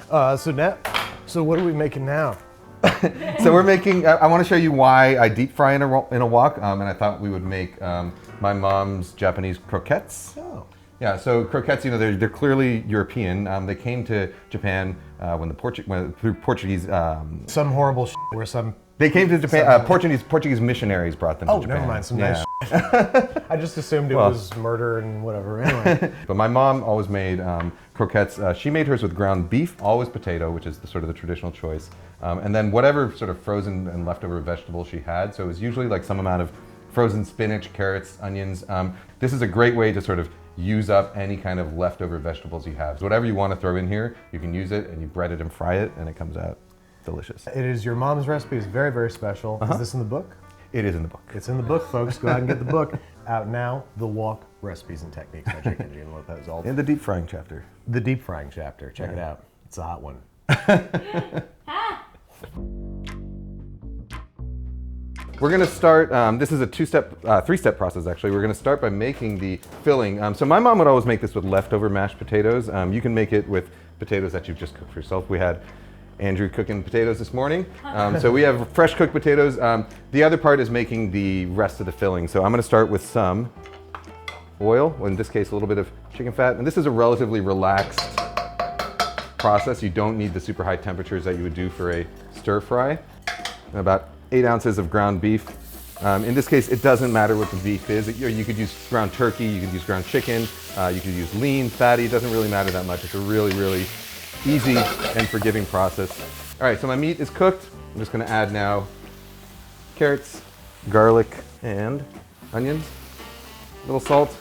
So what are we making now? So we're making, I want to show you why I deep fry in a wok, and I thought we would make my mom's Japanese croquettes. Oh. Yeah, so croquettes, you know, they're clearly European. They came to Japan through Portuguese. Some horrible shit where some... They came to Japan, Portuguese missionaries brought them to Japan. Oh, never mind, some nice shit. I just assumed it was murder and whatever, anyway. But my mom always made croquettes. She made hers with ground beef, always potato, which is the traditional choice. And then whatever sort of frozen and leftover vegetables she had. So it was usually like some amount of frozen spinach, carrots, onions. This is a great way to sort of use up any kind of leftover vegetables you have. So whatever you want to throw in here, you can use it and you bread it and fry it and it comes out delicious. It is your mom's recipe. It's very, very special. Is this in the book? It is in the book. It's in the book, folks. Go out and get the book. Out now, The Wok Recipes and Techniques by Kenji López-Alt. In the deep frying chapter. The deep frying chapter. Check it out. It's a hot one. We're gonna start, this is a three-step process actually. We're gonna start by making the filling. So my mom would always make this with leftover mashed potatoes. You can make it with potatoes that you've just cooked for yourself. We had Andrew cooking potatoes this morning. So we have fresh cooked potatoes. The other part is making the rest of the filling. So I'm gonna start with some oil, in this case a little bit of chicken fat. And this is a relatively relaxed process. You don't need the super high temperatures that you would do for a stir fry. And about 8 ounces of ground beef. In this case, it doesn't matter what the beef is. You could use ground turkey, you could use ground chicken, you could use lean, fatty, it doesn't really matter that much. It's a really, really easy and forgiving process. All right, so my meat is cooked. I'm just gonna add now carrots, garlic, and onions, a little salt.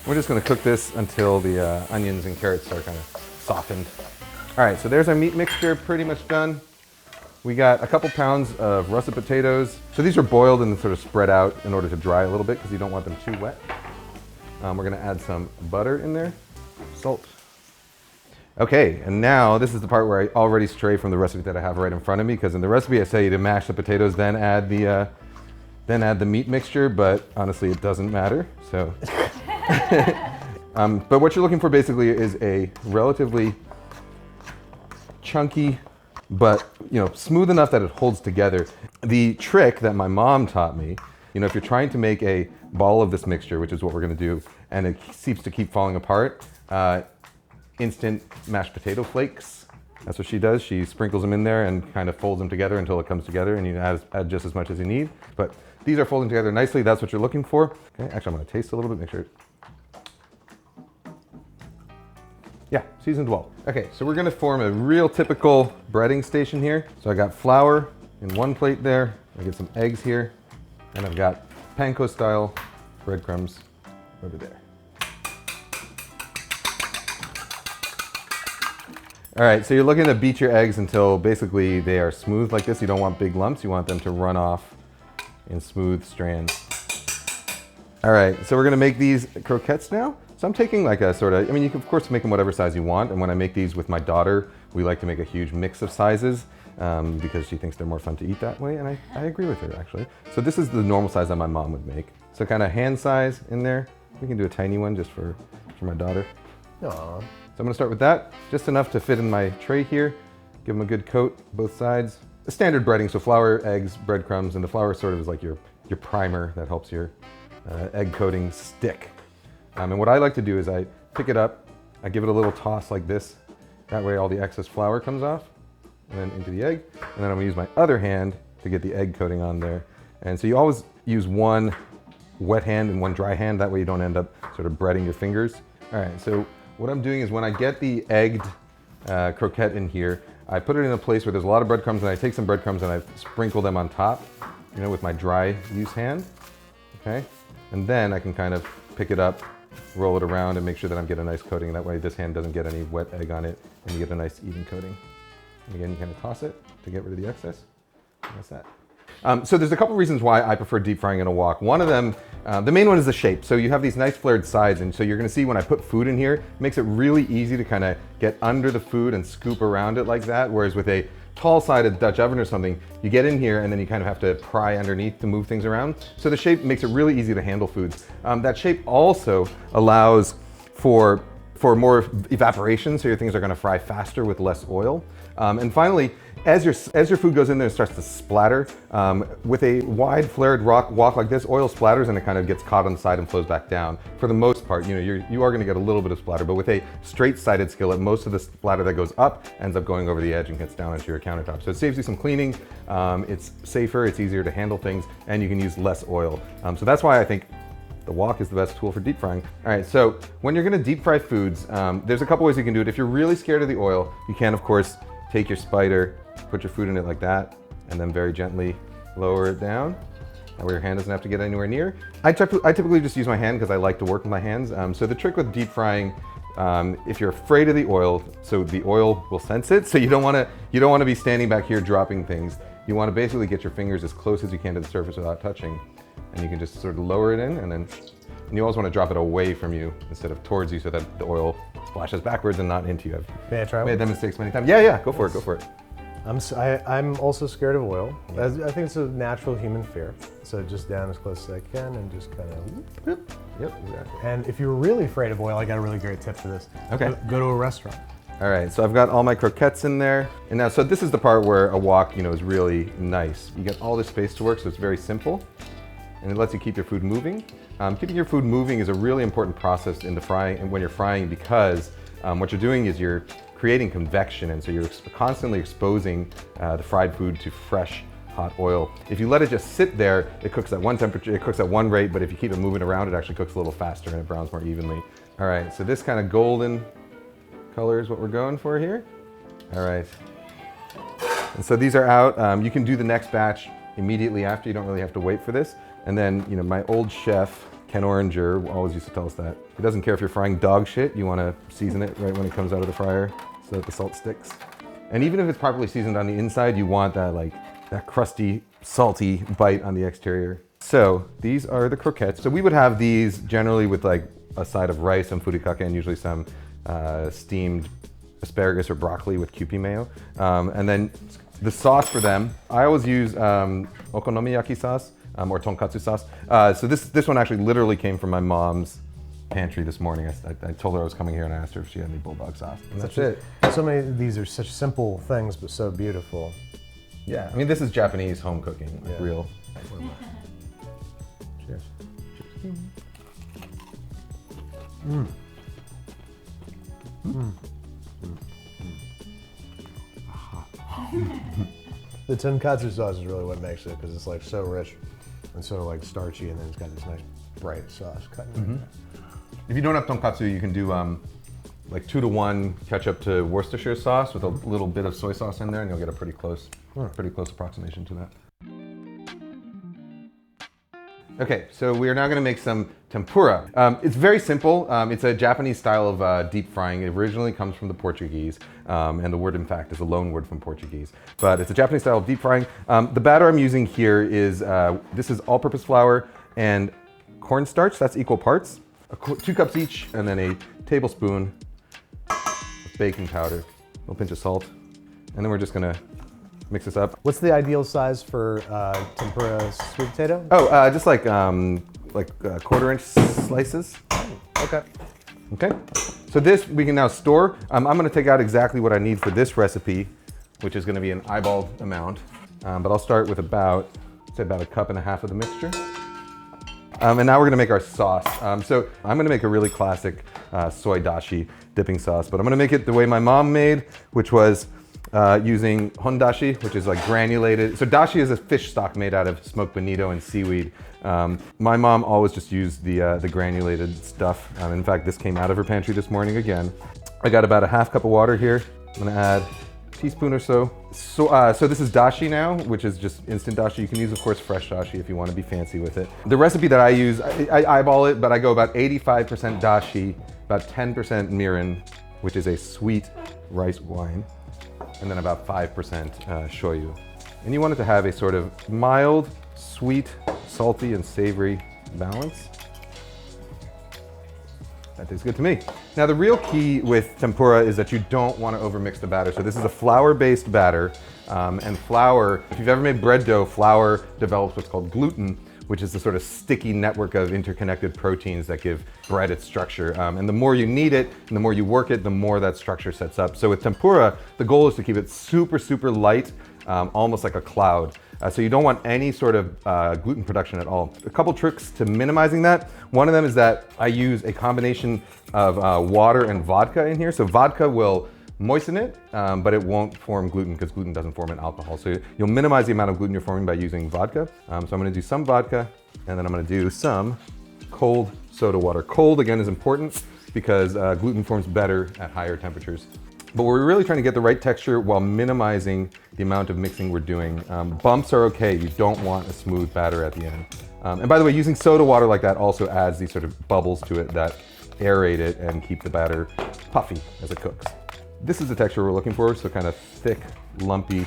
We're just gonna cook this until the onions and carrots are kind of softened. All right, so there's our meat mixture pretty much done. We got a couple pounds of russet potatoes. So these are boiled and sort of spread out in order to dry a little bit because you don't want them too wet. We're gonna add some butter in there, salt. Okay, and now this is the part where I already stray from the recipe that I have right in front of me, because in the recipe I say you to mash the potatoes, then add the meat mixture, but honestly it doesn't matter, so. But what you're looking for basically is a relatively chunky, but smooth enough that it holds together. The trick that my mom taught me, if you're trying to make a ball of this mixture, which is what we're gonna do, and it seems to keep falling apart, instant mashed potato flakes. That's what she does. She sprinkles them in there and kind of folds them together until it comes together, and you add just as much as you need. But these are folding together nicely. That's what you're looking for. Okay, actually I'm gonna taste a little bit, make sure. Yeah, seasoned well. Okay, so we're gonna form a real typical breading station here. So I got flour in one plate there. I get some eggs here, and I've got panko style breadcrumbs over there. All right, so you're looking to beat your eggs until basically they are smooth like this. You don't want big lumps. You want them to run off in smooth strands. All right, so we're gonna make these croquettes now. So I'm taking like a you can of course make them whatever size you want. And when I make these with my daughter, we like to make a huge mix of sizes because she thinks they're more fun to eat that way. And I agree with her actually. So this is the normal size that my mom would make. So kind of hand size in there. We can do a tiny one just for my daughter. Aww. So I'm gonna start with that, just enough to fit in my tray here. Give them a good coat, both sides. The standard breading, so flour, eggs, breadcrumbs, and the flour sort of is like your primer that helps your egg coating stick. And what I like to do is I pick it up, I give it a little toss like this. That way all the excess flour comes off, and then into the egg. And then I'm gonna use my other hand to get the egg coating on there. And so you always use one wet hand and one dry hand, that way you don't end up sort of breading your fingers. All right, so what I'm doing is when I get the egged croquette in here, I put it in a place where there's a lot of breadcrumbs, and I take some breadcrumbs and I sprinkle them on top, with my dry, loose hand, okay? And then I can kind of pick it up, roll it around, and make sure that I'm getting a nice coating. That way this hand doesn't get any wet egg on it, and you get a nice even coating. And again, you kind of toss it to get rid of the excess. And that's that. So there's a couple reasons why I prefer deep frying in a wok. One of them, the main one is the shape. So you have these nice flared sides, and so you're gonna see when I put food in here, it makes it really easy to kind of get under the food and scoop around it like that, whereas with a tall-sided Dutch oven or something, you get in here and then you kind of have to pry underneath to move things around. So the shape makes it really easy to handle foods. That shape also allows for more evaporation, so your things are gonna fry faster with less oil. And finally, as your food goes in there and starts to splatter, with a wide flared wok like this, oil splatters and it kind of gets caught on the side and flows back down. For the most part, you know, you are gonna get a little bit of splatter, but with a straight-sided skillet, most of the splatter that goes up ends up going over the edge and gets down into your countertop. So it saves you some cleaning, it's safer, it's easier to handle things, and you can use less oil. So that's why I think the wok is the best tool for deep frying. All right, so when you're gonna deep fry foods, there's a couple ways you can do it. If you're really scared of the oil, you can, of course, take your spider, put your food in it like that, and then very gently lower it down. That way your hand doesn't have to get anywhere near. I typically just use my hand because I like to work with my hands. So the trick with deep frying, if you're afraid of the oil, so the oil will sense it, so you don't wanna be standing back here dropping things. You wanna basically get your fingers as close as you can to the surface without touching. And you can just sort of lower it in, and you always want to drop it away from you instead of towards you so that the oil splashes backwards and not into you. May I try I've one? made that mistakes many times. Yeah, go for it, go for it. I'm also scared of oil. I think it's a natural human fear. So just down as close as I can and just kind of whoop. Yep, exactly. And if you're really afraid of oil, I got a really great tip for this. Okay. Go to a restaurant. All right, so I've got all my croquettes in there. And now, so this is the part where a wok, is really nice. You get all this space to work, so it's very simple. And it lets you keep your food moving. Keeping your food moving is a really important process in the frying and when you're frying, because what you're doing is you're creating convection, and so you're constantly exposing the fried food to fresh, hot oil. If you let it just sit there, it cooks at one temperature, it cooks at one rate, but if you keep it moving around, it actually cooks a little faster and it browns more evenly. All right, so this kind of golden color is what we're going for here. All right, and so these are out. You can do the next batch immediately after, you don't really have to wait for this. And then, my old chef, Ken Oringer, always used to tell us that he doesn't care if you're frying dog shit, you want to season it right when it comes out of the fryer so that the salt sticks. And even if it's properly seasoned on the inside, you want that crusty, salty bite on the exterior. So these are the croquettes. So we would have these generally with like a side of rice and furikake and usually some steamed asparagus or broccoli with Kewpie mayo. And then the sauce for them, I always use Okonomiyaki sauce. Or tonkatsu sauce. So this one actually literally came from my mom's pantry this morning. I told her I was coming here and I asked her if she had any bulldog sauce. And that's it. So many of these are such simple things, but so beautiful. Yeah, I mean, this is Japanese home cooking, like real. Cheers. Cheers. Mm. Mm. The tonkatsu sauce is really what makes it, because it's like so rich and so like starchy, and then it's got this nice bright sauce cutting in there. If you don't have tonkatsu, you can do like 2-to-1 ketchup to Worcestershire sauce with a little bit of soy sauce in there, and you'll get a pretty close approximation to that. Okay, so we are now going to make some tempura. It's very simple. It's a Japanese style of deep frying. It originally comes from the Portuguese, and the word, in fact, is a loan word from Portuguese. But it's a Japanese style of deep frying. The batter I'm using here is, this is all-purpose flour and cornstarch. That's equal parts. 2 cups each, and then a tablespoon of baking powder, a little pinch of salt. And then we're just going to mix this up. What's the ideal size for tempura sweet potato? Oh, just like 1/4-inch slices. Okay. Okay. So this we can now store. I'm going to take out exactly what I need for this recipe, which is going to be an eyeballed amount. But I'll start with about 1.5 cups of the mixture. And now we're going to make our sauce. So I'm going to make a really classic soy dashi dipping sauce, but I'm going to make it the way my mom made, which was using hondashi, which is like granulated. So dashi is a fish stock made out of smoked bonito and seaweed. My mom always just used the granulated stuff. In fact, this came out of her pantry this morning again. I got about 1/2 cup of water here. I'm gonna add a teaspoon or so. So this is dashi now, which is just instant dashi. You can use, of course, fresh dashi if you want to be fancy with it. The recipe that I use, I eyeball it, but I go about 85% dashi, about 10% mirin, which is a sweet rice wine, and then about 5% shoyu. And you want it to have a sort of mild, sweet, salty, and savory balance. That tastes good to me. Now the real key with tempura is that you don't want to overmix the batter. So this is a flour-based batter. And flour, if you've ever made bread dough, flour develops what's called gluten, which is the sort of sticky network of interconnected proteins that give bread its structure. And the more you knead it and the more you work it, the more that structure sets up. So with tempura, the goal is to keep it super, super light, almost like a cloud. So you don't want any sort of gluten production at all. A couple tricks to minimizing that. One of them is that I use a combination of water and vodka in here. So vodka will moisten it, but it won't form gluten because gluten doesn't form in alcohol. So you'll minimize the amount of gluten you're forming by using vodka. So I'm gonna do some vodka, and then I'm gonna do some cold soda water. Cold, again, is important because gluten forms better at higher temperatures. But we're really trying to get the right texture while minimizing the amount of mixing we're doing. Bumps are okay. You don't want a smooth batter at the end. And by the way, using soda water like that also adds these sort of bubbles to it that aerate it and keep the batter puffy as it cooks. This is the texture we're looking for, so kind of thick, lumpy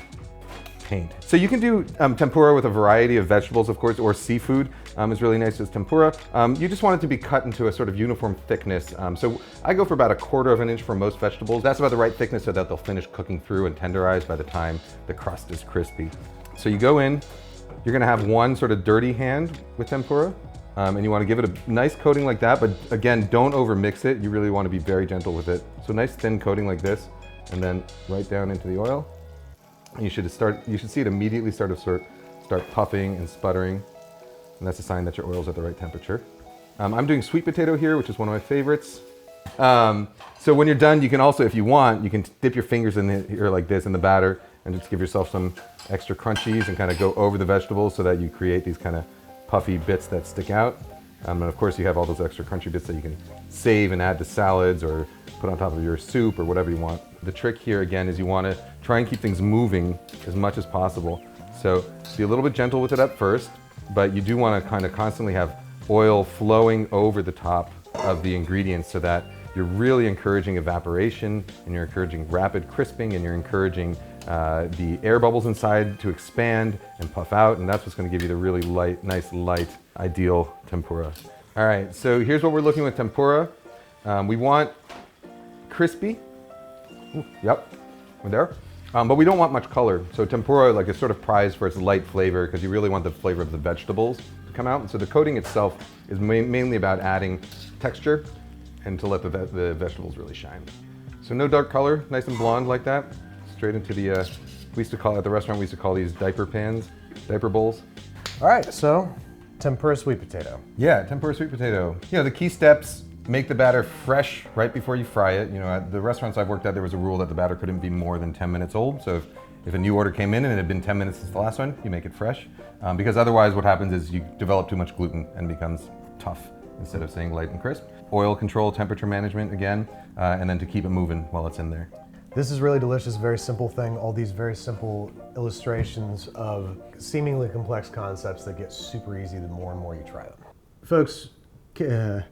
paint. So you can do tempura with a variety of vegetables, of course, or seafood is really nice as tempura. You just want it to be cut into a sort of uniform thickness. So I go for about 1/4 of an inch for most vegetables. That's about the right thickness so that they'll finish cooking through and tenderize by the time the crust is crispy. So you go in, you're gonna have one sort of dirty hand with tempura, and you wanna give it a nice coating like that, but again, don't over mix it. You really wanna be very gentle with it. So nice thin coating like this, and then right down into the oil. You should see it immediately start puffing and sputtering, and that's a sign that your oil's at the right temperature. I'm doing sweet potato here, which is one of my favorites. So when you're done, you can also, if you want, you can dip your fingers in here like this in the batter and just give yourself some extra crunchies and kind of go over the vegetables so that you create these kind of puffy bits that stick out. And of course you have all those extra crunchy bits that you can save and add to salads or put on top of your soup or whatever you want. The trick here again is you want to try and keep things moving as much as possible. So be a little bit gentle with it at first, but you do want to kind of constantly have oil flowing over the top of the ingredients so that you're really encouraging evaporation and you're encouraging rapid crisping and you're encouraging the air bubbles inside to expand and puff out, and that's what's going to give you the really light, nice, light, ideal tempura. All right, so here's what we're looking with tempura. We want crispy. Ooh, yep, we're there. But we don't want much color. So tempura is sort of prized for its light flavor because you really want the flavor of the vegetables to come out. And so the coating itself is mainly about adding texture and to let the vegetables really shine. So no dark color, nice and blonde like that. Straight into the, we used to call, at the restaurant, we used to call these diaper pans, diaper bowls. All right, so tempura sweet potato. Yeah, tempura sweet potato. You know, the key steps: make the batter fresh right before you fry it. You know, at the restaurants I've worked at, there was a rule that the batter couldn't be more than 10 minutes old. So if a new order came in and it had been 10 minutes since the last one, you make it fresh. Because otherwise what happens is you develop too much gluten and it becomes tough instead of staying light and crisp. Oil control, temperature management again, and then to keep it moving while it's in there. This is really delicious, very simple thing. All these very simple illustrations of seemingly complex concepts that get super easy the more and more you try them. Folks, Kenji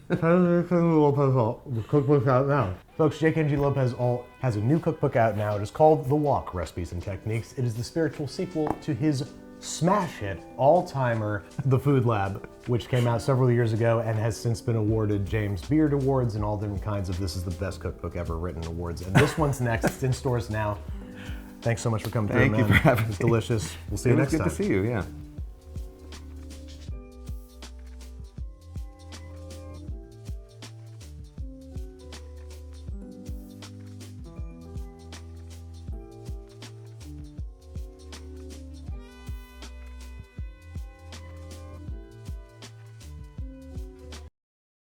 López-Alt, the cookbook out now. Folks, Kenji López-Alt has a new cookbook out now. It is called The Wok Recipes and Techniques. It is the spiritual sequel to his smash hit, all-timer, The Food Lab, which came out several years ago and has since been awarded James Beard Awards and all different kinds of this is the best cookbook ever written awards. And this one's next. It's in stores now. Thanks so much for coming through, man. Thank you for having me. It's delicious. We'll see you next time. It was good to see you, yeah.